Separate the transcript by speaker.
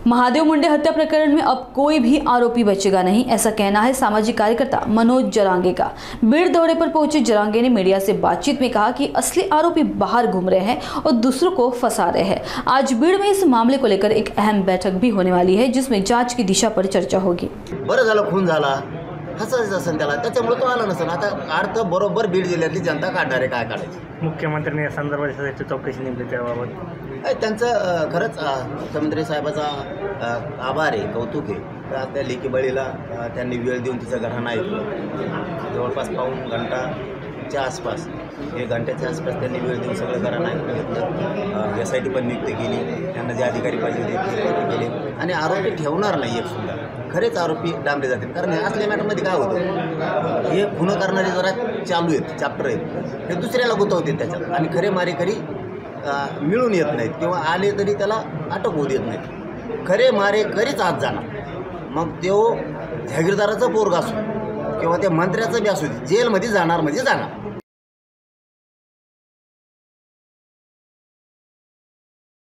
Speaker 1: महादेव मुंडे हत्या प्रकरण में अब कोई भी आरोपी बचेगा नहीं, ऐसा कहना है सामाजिक कार्यकर्ता मनोज जरांगे का। बीड़ दौरे पर पहुंचे जरांगे ने मीडिया से बातचीत में कहा कि असली आरोपी बाहर घूम रहे हैं और दूसरों को फंसा रहे हैं। आज बीड़ में इस मामले को लेकर एक अहम बैठक भी होने वाली है, जिसमें जांच की दिशा पर चर्चा होगी।
Speaker 2: बरं झालं खून झाला हसायचं असेल त्याला, त्याच्यामुळे तो आला नसेल। आता अर्थ बरोबर बीड जिल्ह्यातली जनता काढणार आहे, काय काढायची।
Speaker 3: मुख्यमंत्र्यांनी या संदर्भात चौकशी नेमली त्याबाबत
Speaker 2: त्यांचं खरंच मुख्यमंत्री साहेबाचा आभार आहे, कौतुक आहे। तर आज त्या लेकी बळीला त्यांनी वेळ देऊन तिचं घराणं ऐकलं, जवळपास पाऊण घंटाच्या आसपास, 1 घंट्याच्या आसपास त्यांनी वेळ देऊन सगळं घराणं ऐकून घेतलं। SIT पण नियुक्त केली, त्यांना जे अधिकारी पाहिजे होते ते केले आणि आरोपी ठेवणार नाही एक सुद्धा। खरेच आरोपी डांबले जातील, कारण असल्या मॅटरमध्ये काय होतं, हे खुनं करणारे जरा चालू आहेत, चॅप्टर आहेत, हे दुसऱ्याला गुंतवतील त्याच्यात आणि खरे मारेकरी मिळून येत नाहीत किंवा आले तरी त्याला अटक होऊ देत नाहीत। खरे मारेकरीच आत जाणार, मग तो जागीरदाराचं पोरगा असो किंवा त्या मंत्र्याचं बी असू दे, जेलमध्ये जाणार म्हणजे जाणार।